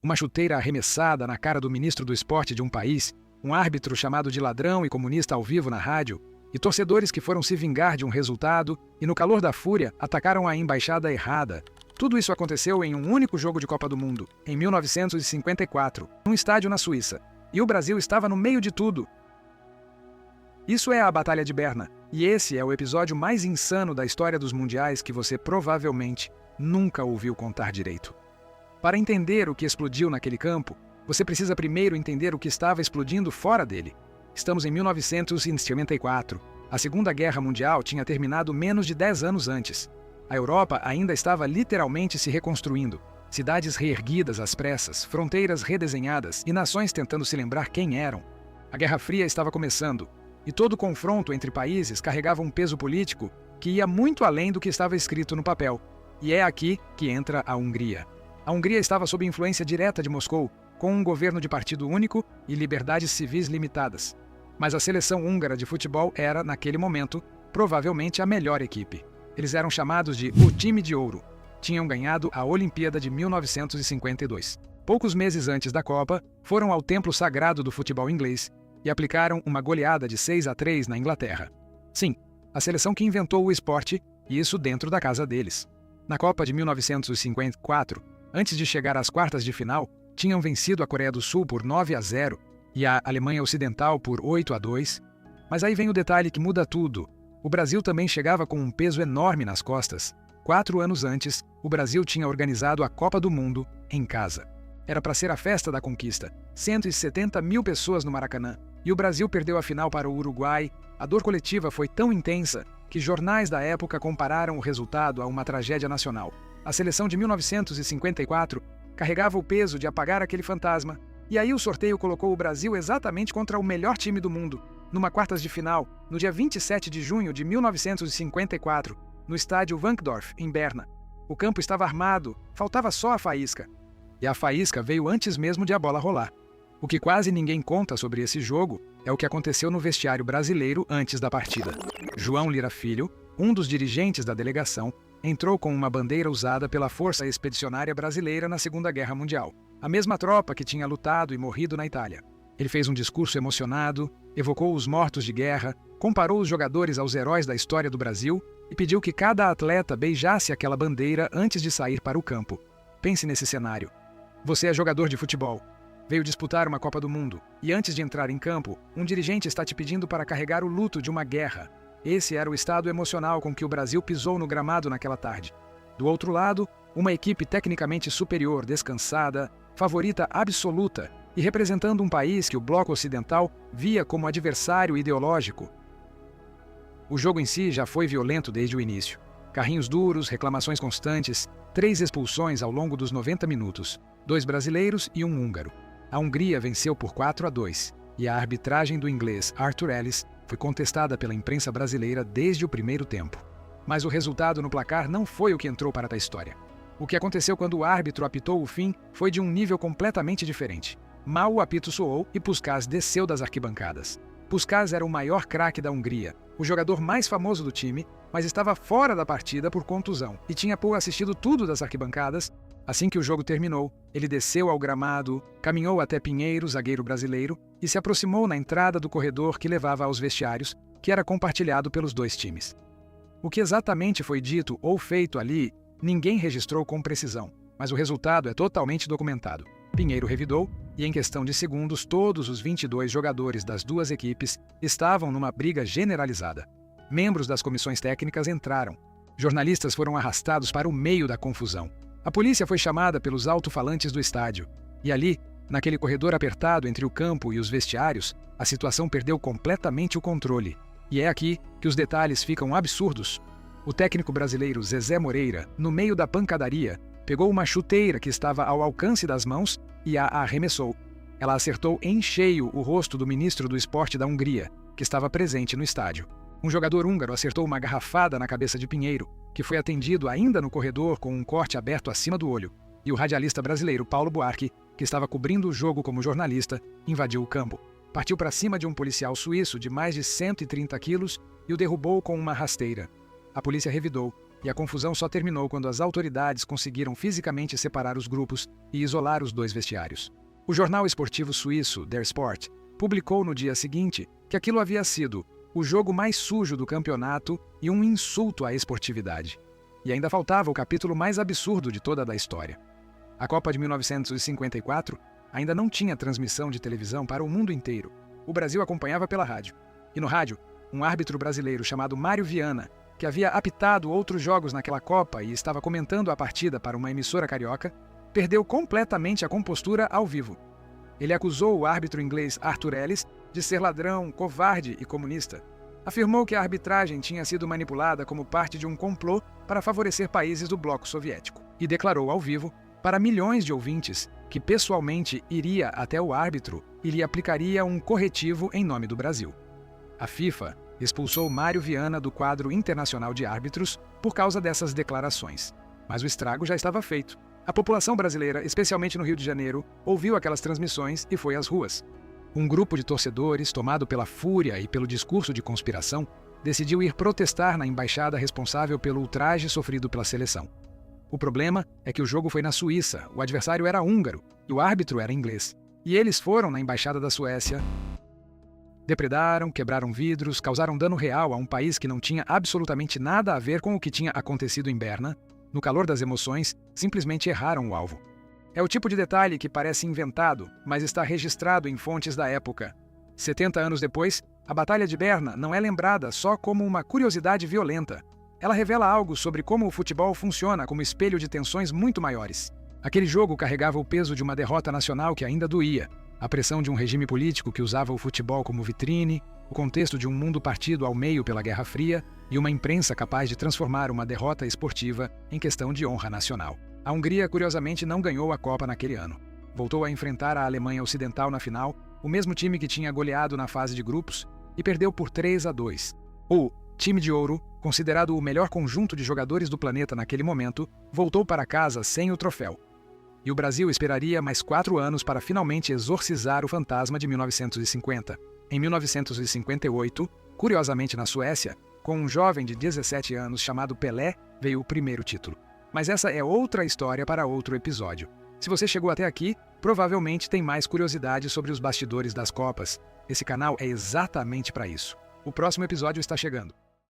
uma chuteira arremessada na cara do ministro do esporte de um país, um árbitro chamado de ladrão e comunista ao vivo na rádio, e torcedores que foram se vingar de um resultado e, no calor da fúria, atacaram a embaixada errada. Tudo isso aconteceu em um único jogo de Copa do Mundo, em 1954, num estádio na Suíça. E o Brasil estava no meio de tudo. Isso é a Batalha de Berna, e esse é o episódio mais insano da história dos mundiais que você provavelmente nunca ouviu contar direito. Para entender o que explodiu naquele campo, você precisa primeiro entender o que estava explodindo fora dele. Estamos em 1954. A Segunda Guerra Mundial tinha terminado menos de 10 anos antes. A Europa ainda estava literalmente se reconstruindo. Cidades reerguidas às pressas, fronteiras redesenhadas e nações tentando se lembrar quem eram. A Guerra Fria estava começando, e todo confronto entre países carregava um peso político que ia muito além do que estava escrito no papel. E é aqui que entra a Hungria. A Hungria estava sob influência direta de Moscou, com um governo de partido único e liberdades civis limitadas. Mas a seleção húngara de futebol era, naquele momento, provavelmente a melhor equipe. Eles eram chamados de o time de ouro. Tinham ganhado a Olimpíada de 1952. Poucos meses antes da Copa, foram ao templo sagrado do futebol inglês e aplicaram uma goleada de 6-3 na Inglaterra. Sim, a seleção que inventou o esporte, e isso dentro da casa deles. Na Copa de 1954, antes de chegar às quartas de final, tinham vencido a Coreia do Sul por 9-0 e a Alemanha Ocidental por 8-2. Mas aí vem o detalhe que muda tudo. O Brasil também chegava com um peso enorme nas costas. 4 anos antes, o Brasil tinha organizado a Copa do Mundo em casa. Era para ser a festa da conquista. 170 mil pessoas no Maracanã. E o Brasil perdeu a final para o Uruguai. A dor coletiva foi tão intensa que jornais da época compararam o resultado a uma tragédia nacional. A seleção de 1954 carregava o peso de apagar aquele fantasma. E aí o sorteio colocou o Brasil exatamente contra o melhor time do mundo, numa quartas de final, no dia 27 de junho de 1954, no estádio Wankdorf, em Berna. O campo estava armado, faltava só a faísca. E a faísca veio antes mesmo de a bola rolar. O que quase ninguém conta sobre esse jogo é o que aconteceu no vestiário brasileiro antes da partida. João Lira Filho, um dos dirigentes da delegação, entrou com uma bandeira usada pela Força Expedicionária Brasileira na Segunda Guerra Mundial, a mesma tropa que tinha lutado e morrido na Itália. Ele fez um discurso emocionado, evocou os mortos de guerra, comparou os jogadores aos heróis da história do Brasil e pediu que cada atleta beijasse aquela bandeira antes de sair para o campo. Pense nesse cenário. Você é jogador de futebol. Veio disputar uma Copa do Mundo, e antes de entrar em campo, um dirigente está te pedindo para carregar o luto de uma guerra. Esse era o estado emocional com que o Brasil pisou no gramado naquela tarde. Do outro lado, uma equipe tecnicamente superior, descansada, favorita absoluta e representando um país que o bloco ocidental via como adversário ideológico. O jogo em si já foi violento desde o início. Carrinhos duros, reclamações constantes, 3 expulsões ao longo dos 90 minutos, 2 brasileiros e um húngaro. A Hungria venceu por 4-2, e a arbitragem do inglês Arthur Ellis foi contestada pela imprensa brasileira desde o primeiro tempo. Mas o resultado no placar não foi o que entrou para a história. O que aconteceu quando o árbitro apitou o fim foi de um nível completamente diferente. Mal o apito soou e Puskás desceu das arquibancadas. Puskás era o maior craque da Hungria, o jogador mais famoso do time, mas estava fora da partida por contusão e tinha assistido tudo das arquibancadas. Assim que o jogo terminou, ele desceu ao gramado, caminhou até Pinheiro, zagueiro brasileiro, e se aproximou na entrada do corredor que levava aos vestiários, que era compartilhado pelos 2 times. O que exatamente foi dito ou feito ali, ninguém registrou com precisão, mas o resultado é totalmente documentado. Pinheiro revidou, e em questão de segundos, todos os 22 jogadores das 2 equipes estavam numa briga generalizada. Membros das comissões técnicas entraram. Jornalistas foram arrastados para o meio da confusão. A polícia foi chamada pelos alto-falantes do estádio. E ali, naquele corredor apertado entre o campo e os vestiários, a situação perdeu completamente o controle. E é aqui que os detalhes ficam absurdos. O técnico brasileiro Zezé Moreira, no meio da pancadaria, pegou uma chuteira que estava ao alcance das mãos e a arremessou. Ela acertou em cheio o rosto do ministro do esporte da Hungria, que estava presente no estádio. Um jogador húngaro acertou uma garrafada na cabeça de Pinheiro, que foi atendido ainda no corredor com um corte aberto acima do olho, e o radialista brasileiro Paulo Buarque, que estava cobrindo o jogo como jornalista, invadiu o campo. Partiu para cima de um policial suíço de mais de 130 quilos e o derrubou com uma rasteira. A polícia revidou, e a confusão só terminou quando as autoridades conseguiram fisicamente separar os grupos e isolar os dois vestiários. O jornal esportivo suíço Der Sport publicou no dia seguinte que aquilo havia sido o jogo mais sujo do campeonato e um insulto à esportividade. E ainda faltava o capítulo mais absurdo de toda a história. A Copa de 1954 ainda não tinha transmissão de televisão para o mundo inteiro. O Brasil acompanhava pela rádio. E no rádio, um árbitro brasileiro chamado Mário Viana, que havia apitado outros jogos naquela Copa e estava comentando a partida para uma emissora carioca, perdeu completamente a compostura ao vivo. Ele acusou o árbitro inglês Arthur Ellis de ser ladrão, covarde e comunista. Afirmou que a arbitragem tinha sido manipulada como parte de um complô para favorecer países do bloco soviético. E declarou ao vivo, para milhões de ouvintes, que pessoalmente iria até o árbitro e lhe aplicaria um corretivo em nome do Brasil. A FIFA expulsou Mário Viana do quadro internacional de árbitros por causa dessas declarações. Mas o estrago já estava feito. A população brasileira, especialmente no Rio de Janeiro, ouviu aquelas transmissões e foi às ruas. Um grupo de torcedores, tomado pela fúria e pelo discurso de conspiração, decidiu ir protestar na embaixada responsável pelo ultraje sofrido pela seleção. O problema é que o jogo foi na Suíça, o adversário era húngaro e o árbitro era inglês. E eles foram na embaixada da Suécia, depredaram, quebraram vidros, causaram dano real a um país que não tinha absolutamente nada a ver com o que tinha acontecido em Berna. No calor das emoções, simplesmente erraram o alvo. É o tipo de detalhe que parece inventado, mas está registrado em fontes da época. 70 anos depois, a Batalha de Berna não é lembrada só como uma curiosidade violenta. Ela revela algo sobre como o futebol funciona como espelho de tensões muito maiores. Aquele jogo carregava o peso de uma derrota nacional que ainda doía, a pressão de um regime político que usava o futebol como vitrine, o contexto de um mundo partido ao meio pela Guerra Fria e uma imprensa capaz de transformar uma derrota esportiva em questão de honra nacional. A Hungria, curiosamente, não ganhou a Copa naquele ano. Voltou a enfrentar a Alemanha Ocidental na final, o mesmo time que tinha goleado na fase de grupos, e perdeu por 3-2. O time de ouro, considerado o melhor conjunto de jogadores do planeta naquele momento, voltou para casa sem o troféu. E o Brasil esperaria mais 4 anos para finalmente exorcizar o fantasma de 1950. Em 1958, curiosamente na Suécia, com um jovem de 17 anos chamado Pelé, veio o primeiro título. Mas essa é outra história para outro episódio. Se você chegou até aqui, provavelmente tem mais curiosidade sobre os bastidores das Copas. Esse canal é exatamente para isso. O próximo episódio está chegando.